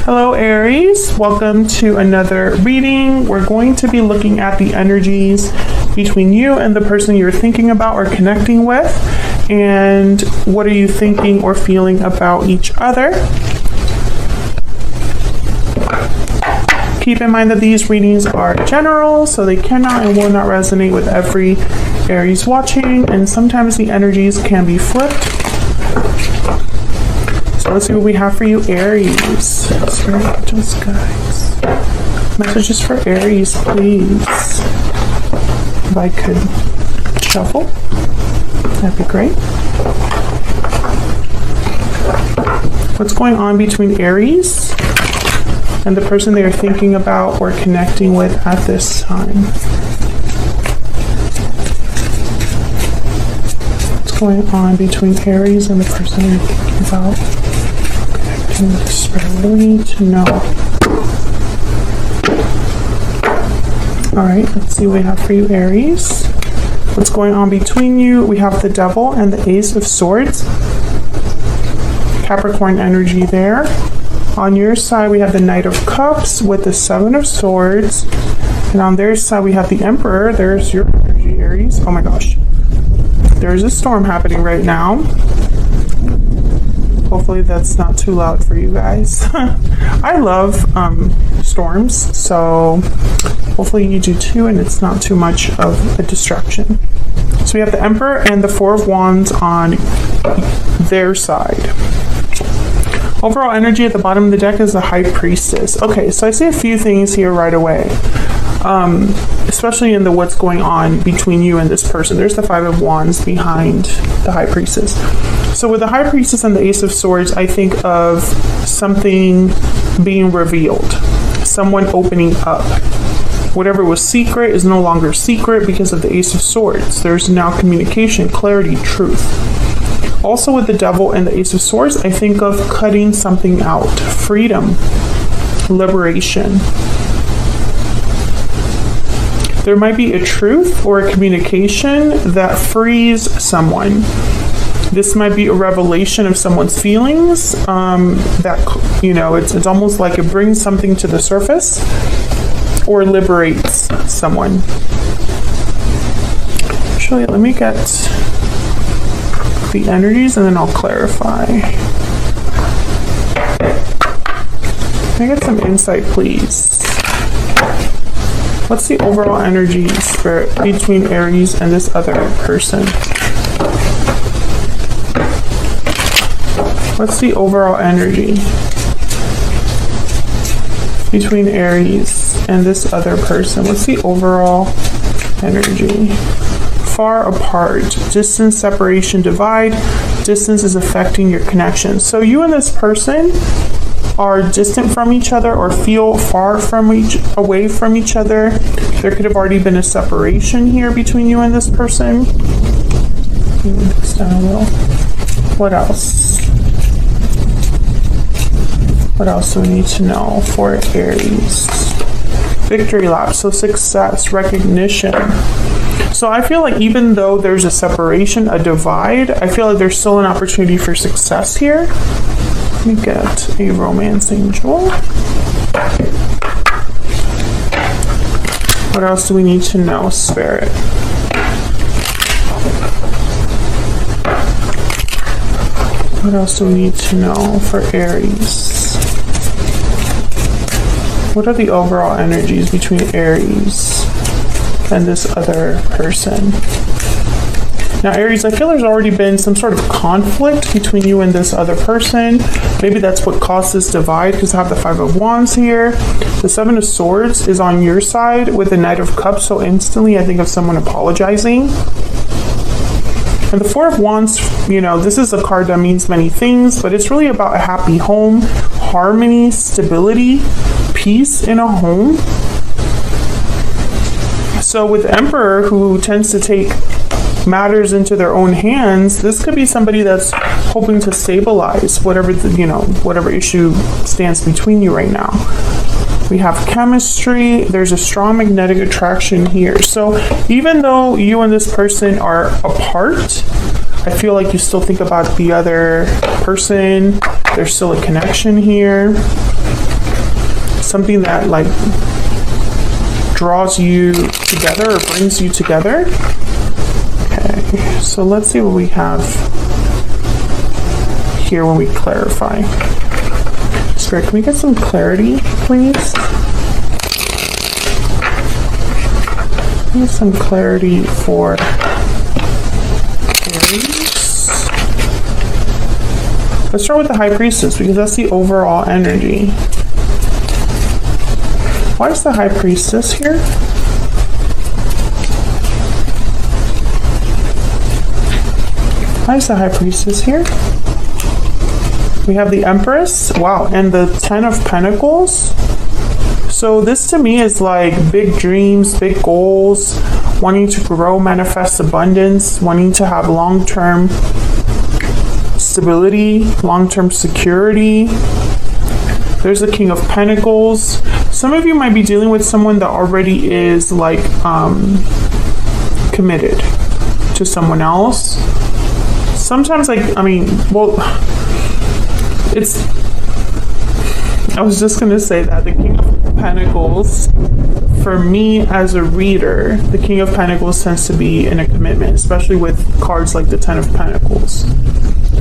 Hello Aries, welcome to another reading. We're going to be looking at the energies between you and the person you're thinking about or connecting with, and what are you thinking or feeling about each other. Keep in mind that these readings are general, so they cannot and will not resonate with every Aries watching, and sometimes the energies can be flipped. So let's see what we have for you, Aries. Spirit angels, guys. Messages for Aries, please. If I could shuffle, that'd be great. What's going on between Aries and the person they are thinking about or connecting with at this time? What's going on between Aries and the person they're thinking about? What do we need to know? Alright, let's see what we have for you, Aries. What's going on between you? We have the Devil and the Ace of Swords. Capricorn energy there. On your side, we have the Knight of Cups with the Seven of Swords. And on their side, we have the Emperor. There's your energy, Aries. Oh my gosh. There's a storm happening right now. Hopefully that's not too loud for you guys. I love storms, so hopefully you do too, and it's not too much of a distraction. So we have the Emperor and the Four of Wands on their side. Overall energy at the bottom of the deck is the High Priestess. Okay, so I see a few things here right away. Especially in the what's going on between you and this person. There's the Five of Wands behind the High Priestess. So with the High Priestess and the Ace of Swords, I think of something being revealed, someone opening up. Whatever was secret is no longer secret because of the Ace of Swords. There's now communication, clarity, truth. Also with the Devil and the Ace of Swords, I think of cutting something out, freedom, liberation. There might be a truth or a communication that frees someone. This might be a revelation of someone's feelings that, you know, it's almost like it brings something to the surface or liberates someone. Actually, let me get the energies and then I'll clarify. Can I get some insight, please? What's the overall energy, Spirit, between Aries and this other person? What's the overall energy between Aries and this other person? What's the overall energy? Far apart, distance, separation, divide. Distance is affecting your connection. So you and this person are distant from each other or feel far from away from each other. There could have already been a separation here between you and this person. Move this down a little. What else? What else do we need to know for Aries? Victory lap, so success, recognition. So I feel like even though there's a separation, a divide, I feel like there's still an opportunity for success here. Let me get a romance angel. What else do we need to know, Spirit? What else do we need to know for Aries? What are the overall energies between Aries and this other person? Now, Aries, I feel there's already been some sort of conflict between you and this other person. Maybe that's what caused this divide, because I have the Five of Wands here. The Seven of Swords is on your side with the Knight of Cups, so instantly I think of someone apologizing. And the Four of Wands, you know, this is a card that means many things, but it's really about a happy home, harmony, stability, peace in a home. So with Emperor, who tends to take matters into their own hands, this could be somebody that's hoping to stabilize whatever whatever issue stands between you right now. We have chemistry. There's a strong magnetic attraction here. So even though you and this person are apart, I feel like you still think about the other person. There's still a connection here. something that like draws you together or brings you together. Okay, so let's see what we have here when we clarify. Spirit, can we get some clarity, please? Get some clarity for Aries. Let's start with the High Priestess because that's the overall energy. Why is the High Priestess here? Why is the High Priestess here? We have the Empress. Wow, and the Ten of Pentacles. So this to me is like big dreams, big goals, wanting to grow, manifest abundance, wanting to have long-term stability, long-term security. There's the King of Pentacles. Some of you might be dealing with someone that already is like committed to someone else. Sometimes I was just going to say that the King of Pentacles, for me as a reader, the King of Pentacles tends to be in a commitment, especially with cards like the Ten of Pentacles.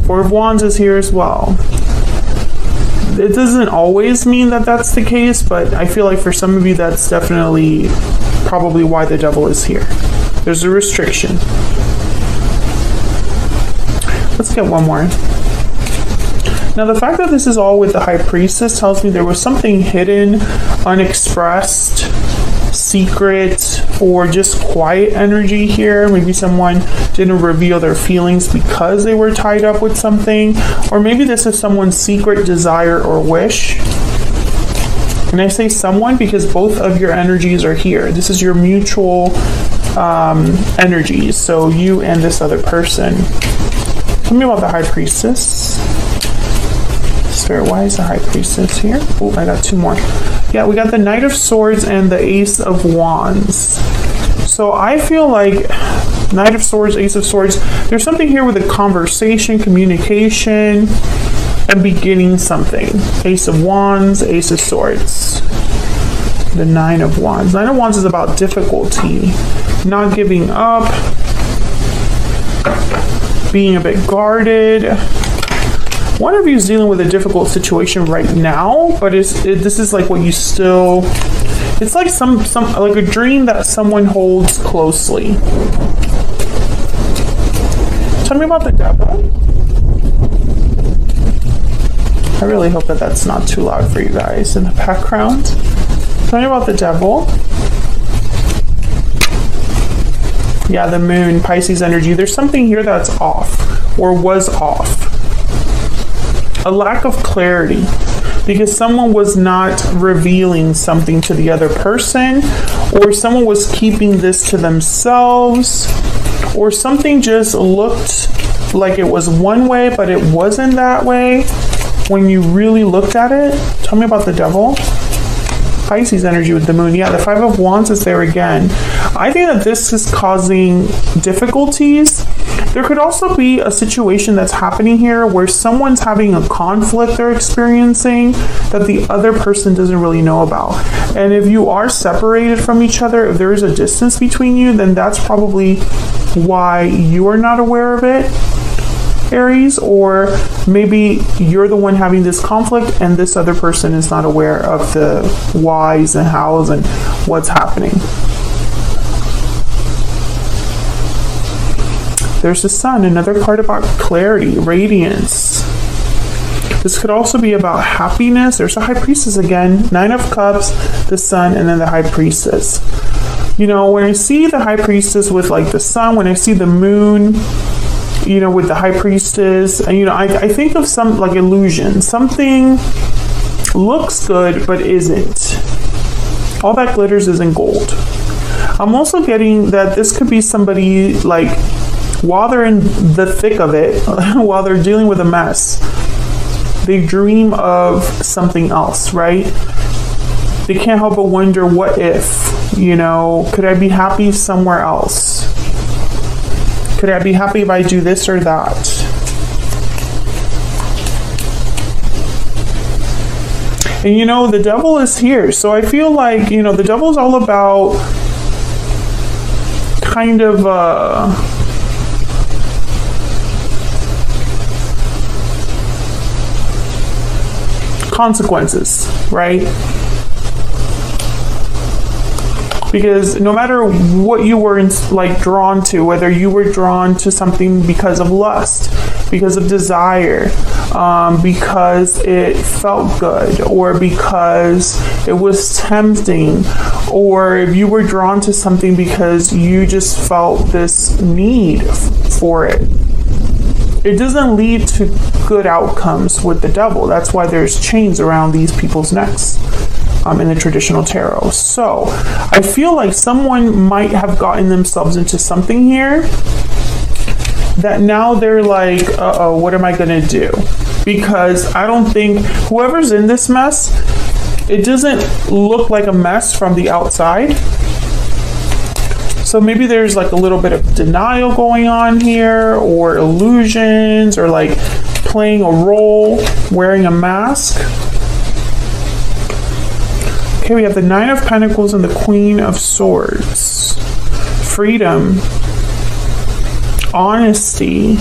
Four of Wands is here as well. It doesn't always mean that that's the case, but I feel like for some of you that's definitely probably why the Devil is here. There's a restriction. Let's get one more. Now the fact that this is all with the High Priestess tells me there was something hidden, unexpressed, secret, or just quiet energy here. Maybe someone didn't reveal their feelings because they were tied up with something, or maybe this is someone's secret desire or wish. And I say someone because both of your energies are here. This is your mutual energies, so you and this other person. Tell me about the High Priestess. Spirit, why is the High Priestess here? Oh, I got two more. Yeah, we got the Knight of Swords and the Ace of Wands. So I feel like Knight of Swords, Ace of Swords, there's something here with a conversation, communication, and beginning something. Ace of Wands, Ace of Swords. The Nine of Wands. Nine of Wands is about difficulty, not giving up, being a bit guarded. One of you is dealing with a difficult situation right now, but this is like what you still, it's like some like a dream that someone holds closely. Tell me about the Devil. I really hope that that's not too loud for you guys in the background. Tell me about the Devil. Yeah, the Moon, Pisces energy. There's something here that's off or was off. A lack of clarity because someone was not revealing something to the other person, or someone was keeping this to themselves, or something just looked like it was one way but it wasn't that way when you really looked at it. Tell me about the Devil. Pisces energy with the Moon. Yeah, the Five of Wands is there again. I think that this is causing difficulties. There could also be a situation that's happening here where someone's having a conflict they're experiencing that the other person doesn't really know about. And if you are separated from each other, if there is a distance between you, then that's probably why you are not aware of it, Aries, or maybe you're the one having this conflict and this other person is not aware of the whys and hows and what's happening. There's the Sun, another card about clarity, radiance. This could also be about happiness. There's a High Priestess again, Nine of Cups, the Sun, and then the High Priestess. You know, when I see the High Priestess with like the Sun, when I see the Moon, you know, with the High Priestess, and you know, I think of some like illusion. Something looks good but isn't. All that glitters isn't gold. I'm also getting that this could be somebody like while they're in the thick of it, while they're dealing with a mess, they dream of something else, right? They can't help but wonder, what if, you know, could I be happy somewhere else? Could I be happy if I do this or that? And you know, the devil is here. So I feel like, you know, the devil is all about kind of consequences, right? Because no matter what you were drawn to, whether you were drawn to something because of lust, because of desire, because it felt good, or because it was tempting, or if you were drawn to something because you just felt this need for it, it doesn't lead to good outcomes with the devil. That's why there's chains around these people's necks in the traditional tarot. So I feel like someone might have gotten themselves into something here that now they're like, uh-oh, what am I going to do? Because I don't think whoever's in this mess, it doesn't look like a mess from the outside. So maybe there's like a little bit of denial going on here, or illusions, or like playing a role, wearing a mask. Okay, we have the Nine of Pentacles and the Queen of Swords. Freedom, honesty,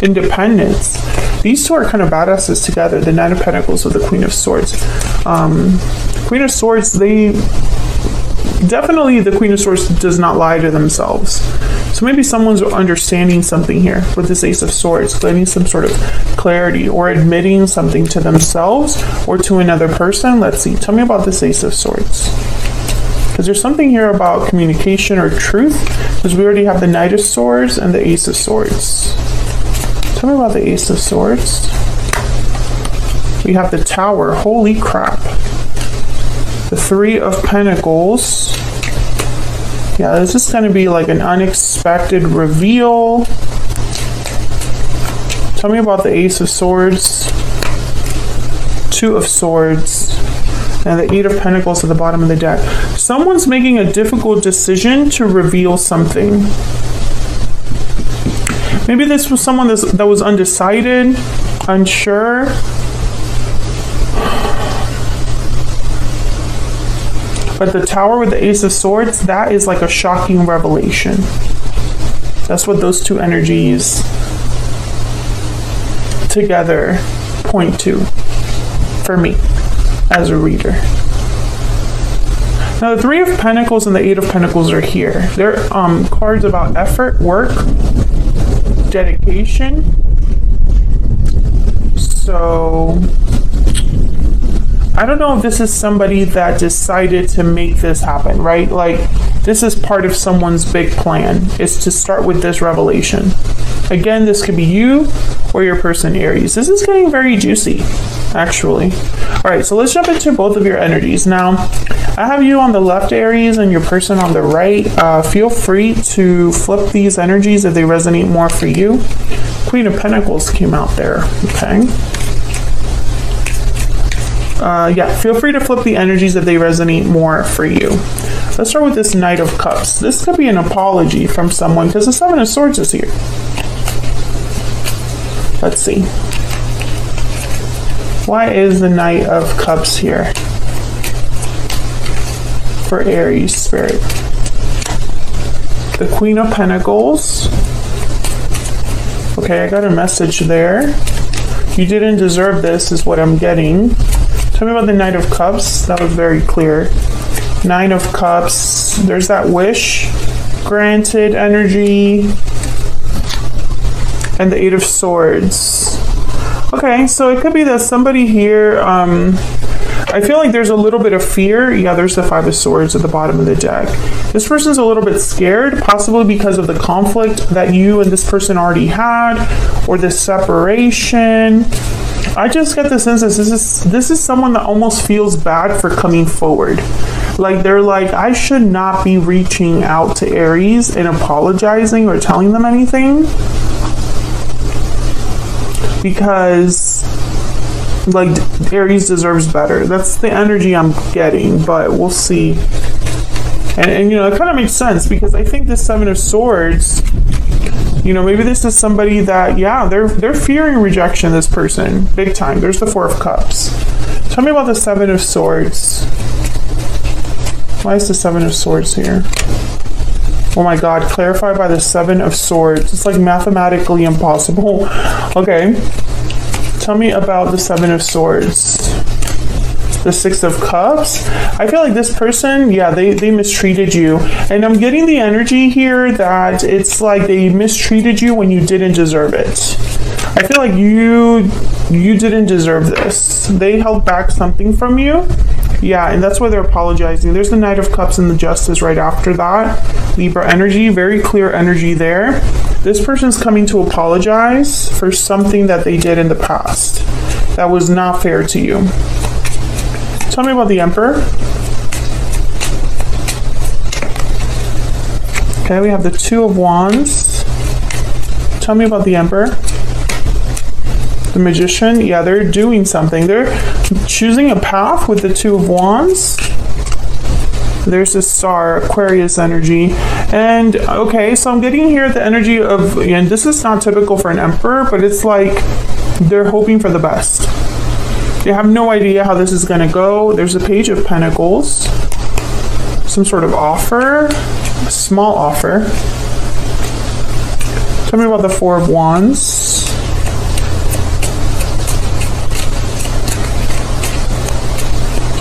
independence. These two are kind of badasses together, the Nine of Pentacles with the Queen of Swords. Queen of Swords, definitely the Queen of Swords does not lie to themselves. So maybe someone's understanding something here with this Ace of Swords, getting some sort of clarity, or admitting something to themselves or to another person. Let's see. Tell me about this Ace of Swords. Because there's something here about communication or truth, because we already have the Knight of Swords and the Ace of Swords. Tell me about the Ace of Swords. We have the Tower. Holy crap. The Three of Pentacles. Yeah, this is going to be like an unexpected reveal. Tell me about the Ace of Swords, Two of Swords, and the Eight of Pentacles at the bottom of the deck. Someone's making a difficult decision to reveal something. Maybe this was someone that was undecided, unsure. But the Tower with the Ace of Swords, that is like a shocking revelation. That's what those two energies together point to for me as a reader. Now the Three of Pentacles and the Eight of Pentacles are here. They're cards about effort, work, dedication. So I don't know if this is somebody that decided to make this happen, right? Like, this is part of someone's big plan, is to start with this revelation. Again, this could be you or your person, Aries. This is getting very juicy, actually. All right, so let's jump into both of your energies. Now, I have you on the left, Aries, and your person on the right. Feel free to flip these energies if they resonate more for you. Queen of Pentacles came out there, okay? Yeah, feel free to flip the energies if they resonate more for you. Let's start with this Knight of Cups. This could be an apology from someone because the Seven of Swords is here. Let's see. Why is the Knight of Cups here for Aries Spirit? The Queen of Pentacles. Okay, I got a message there. You didn't deserve this is what I'm getting. Tell me about the Knight of Cups. That was very clear. Nine of Cups. There's that wish granted energy. And the Eight of Swords. Okay, so it could be that somebody here, I feel like there's a little bit of fear. Yeah, there's the Five of Swords at the bottom of the deck. This person's a little bit scared, possibly because of the conflict that you and this person already had, or the separation. I just get the sense that this is someone that almost feels bad for coming forward. Like, they're like, I should not be reaching out to Aries and apologizing or telling them anything, because like Aries deserves better. That's the energy I'm getting, but we'll see. And you know, it kind of makes sense, because I think the Seven of Swords, you know, maybe this is somebody that, yeah, they're fearing rejection, this person, big time. There's the Four of Cups. Tell me about the Seven of Swords. Why is the Seven of Swords here? Oh my God, clarify by the Seven of Swords. It's like mathematically impossible. Okay. Tell me about the Seven of Swords. The Six of Cups. I feel like this person, yeah, they mistreated you. And I'm getting the energy here that it's like they mistreated you when you didn't deserve it. I feel like you didn't deserve this. They held back something from you. Yeah, and that's why they're apologizing. There's the Knight of Cups and the Justice right after that. Libra energy, very clear energy there. This person's coming to apologize for something that they did in the past that was not fair to you. Tell me about the Emperor. Okay, we have the Two of Wands. Tell me about the Emperor. The Magician. Yeah, they're doing something. They're choosing a path with the Two of Wands. There's the Star, Aquarius energy. And, okay, so I'm getting here the energy of, and this is not typical for an Emperor, but it's like they're hoping for the best. They have no idea how this is going to go. There's a Page of Pentacles. Some sort of offer. A small offer. Tell me about the Four of Wands.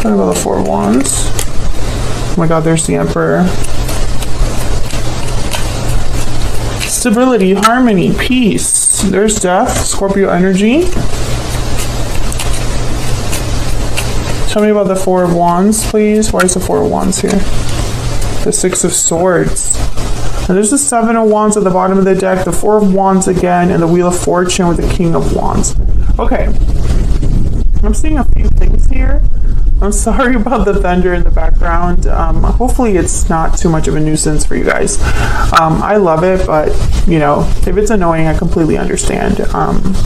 Tell me about the Four of Wands. Oh my God, there's the Emperor. Stability, harmony, peace. There's Death, Scorpio energy. Tell me about the Four of Wands, please. Why is the Four of Wands here? The Six of Swords. And there's the Seven of Wands at the bottom of the deck, the Four of Wands again, and the Wheel of Fortune with the King of Wands. Okay. I'm seeing a few things here. I'm sorry about the thunder in the background. Hopefully it's not too much of a nuisance for you guys. I love it, but, you know, if it's annoying, I completely understand.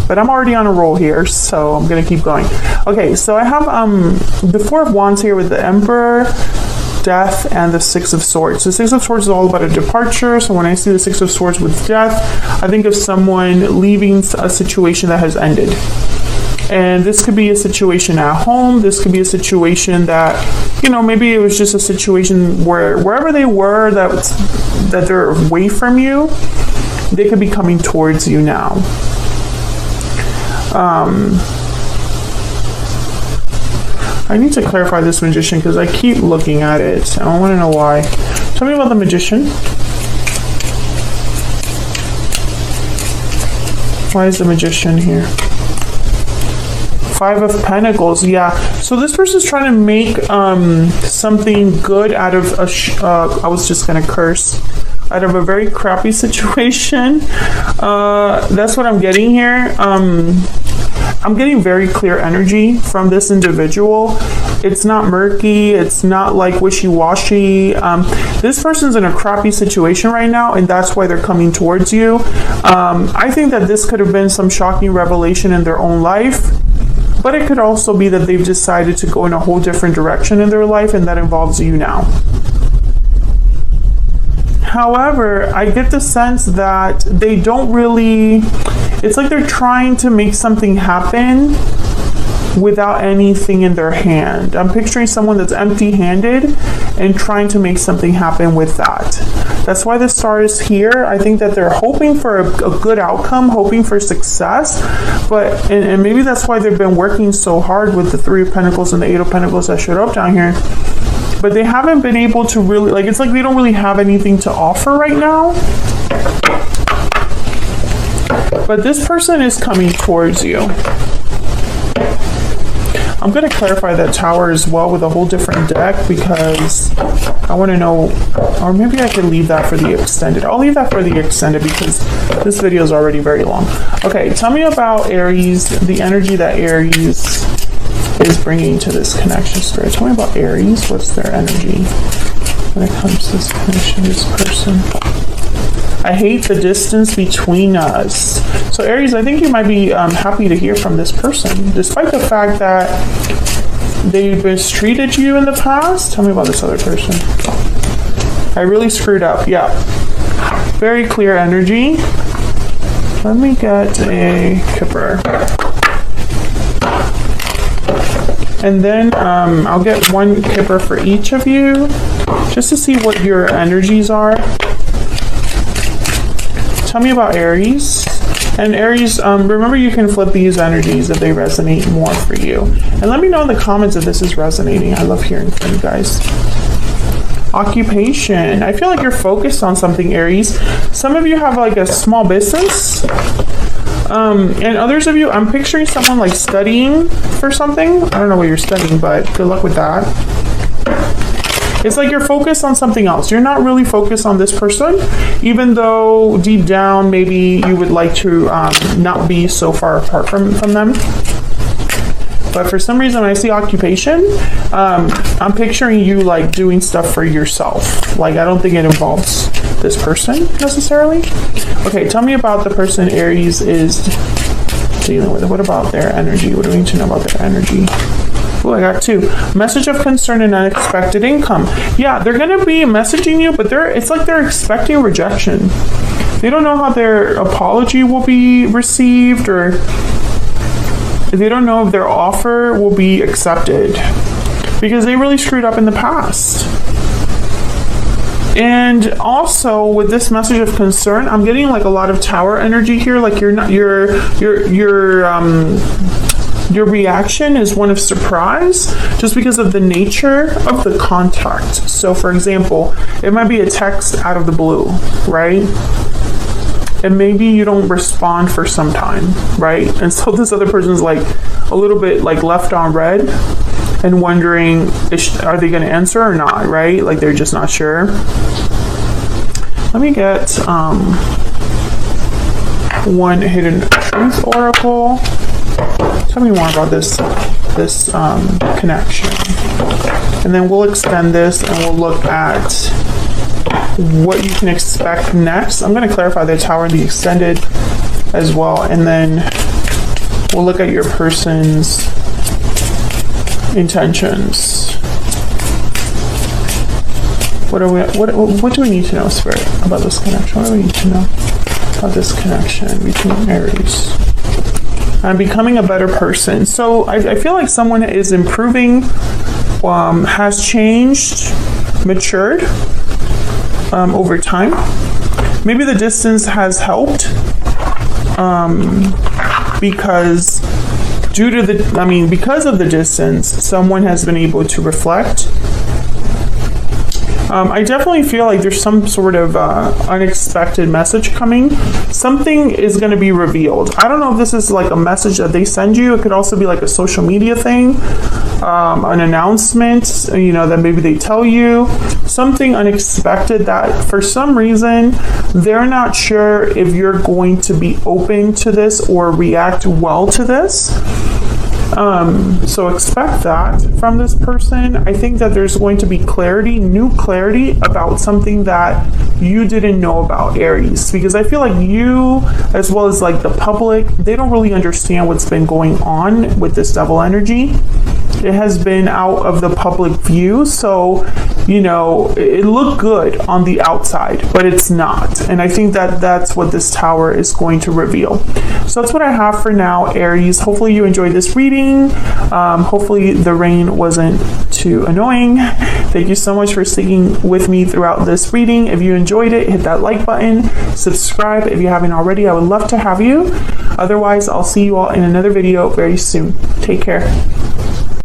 But I'm already on a roll here, so I'm going to keep going. Okay, so I have the Four of Wands here with the Emperor, Death, and the Six of Swords. The Six of Swords is all about a departure. So when I see the Six of Swords with Death, I think of someone leaving a situation that has ended. And this could be a situation at home. This could be a situation that, you know, maybe it was just a situation where wherever they were that they're away from you, they could be coming towards you now. I need to clarify this Magician because I keep looking at it. I want to know why. Tell me about the Magician. Why is the Magician here? Five of Pentacles, yeah. So this person's trying to make something good out of I was just gonna curse. Out of a very crappy situation. That's what I'm getting here. I'm getting very clear energy from this individual. It's not murky. It's not like wishy-washy. This person's in a crappy situation right now, and that's why they're coming towards you. I think that this could have been some shocking revelation in their own life. But it could also be that they've decided to go in a whole different direction in their life, and that involves you now. However, I get the sense that they don't really, it's like they're trying to make something happen without anything in their hand. I'm picturing someone that's empty-handed and trying to make something happen with that. That's why the Star is here. I think that they're hoping for a good outcome, hoping for success, but and maybe that's why they've been working so hard with the Three of Pentacles and the Eight of Pentacles that showed up down here. But they haven't been able to really, like, it's like they don't really have anything to offer right now. But this person is coming towards you. I'm going to clarify that Tower as well with a whole different deck because I want to know, or maybe I could leave that for the extended. I'll leave that for the extended because this video is already very long. Okay, tell me about Aries, the energy that Aries is bringing to this connection, Spirit. Tell me about Aries. What's their energy when it comes to this connection, this person? I hate the distance between us. So Aries, I think you might be happy to hear from this person, despite the fact that they've mistreated you in the past. Tell me about this other person. I really screwed up. Yeah. Very clear energy. Let me get a Kipper. And then I'll get one kipper for each of you just to see what your energies are. Tell me about Aries. And Aries, remember you can flip these energies if they resonate more for you. And let me know in the comments if this is resonating. I love hearing from you guys. Occupation. I feel like you're focused on something, Aries. Some of you have like a small business. And others of you, I'm picturing someone like studying for something. I don't know what you're studying, but good luck with that. It's like you're focused on something else. You're not really focused on this person, even though deep down, maybe you would like to not be so far apart from them. But for some reason, when I see occupation, I'm picturing you like doing stuff for yourself. Like, I don't think it involves this person necessarily. Okay, tell me about the person Aries is dealing with. What about their energy? What do we need to know about their energy? Oh, I got two. Message of concern and unexpected income. Yeah, they're going to be messaging you, but it's like they're expecting rejection. They don't know how their apology will be received, or they don't know if their offer will be accepted because they really screwed up in the past. And also with this message of concern, I'm getting like a lot of tower energy here. Like your reaction is one of surprise just because of the nature of the contact. So for example, it might be a text out of the blue, right? And maybe you don't respond for some time, right? And so this other person's like a little bit like left on red and wondering, are they going to answer or not, right? Like they're just not sure. Let me get one hidden truth oracle. Tell me more about this connection. And then we'll extend this and we'll look at what you can expect next. I'm going to clarify the tower and the extended as well. And then we'll look at your person's intentions. What do we need to know, Spirit, about this connection? What do we need to know about this connection between Aries? I'm becoming a better person. So I feel like someone is improving, has changed, matured over time. Maybe the distance has helped because because of the distance, someone has been able to reflect. I definitely feel like there's some sort of unexpected message coming. Something is going to be revealed. I don't know if this is like a message that they send you. It could also be like a social media thing, an announcement, that maybe they tell you. Something unexpected that for some reason they're not sure if you're going to be open to this or react well to this. So expect that from this person. I think that there's going to be new clarity about something that you didn't know about, Aries, because I feel like you, as well as like the public, they don't really understand what's been going on with this devil energy. It has been out of the public view, so it looked good on the outside, but it's not. And I think that that's what this tower is going to reveal. So that's what I have for now, Aries. Hopefully you enjoyed this reading. Hopefully the rain wasn't too annoying. Thank you so much for sticking with me throughout this reading. If you enjoyed it, hit that like button, subscribe if you haven't already. I would love to have you. Otherwise, I'll see you all in another video very soon. Take care.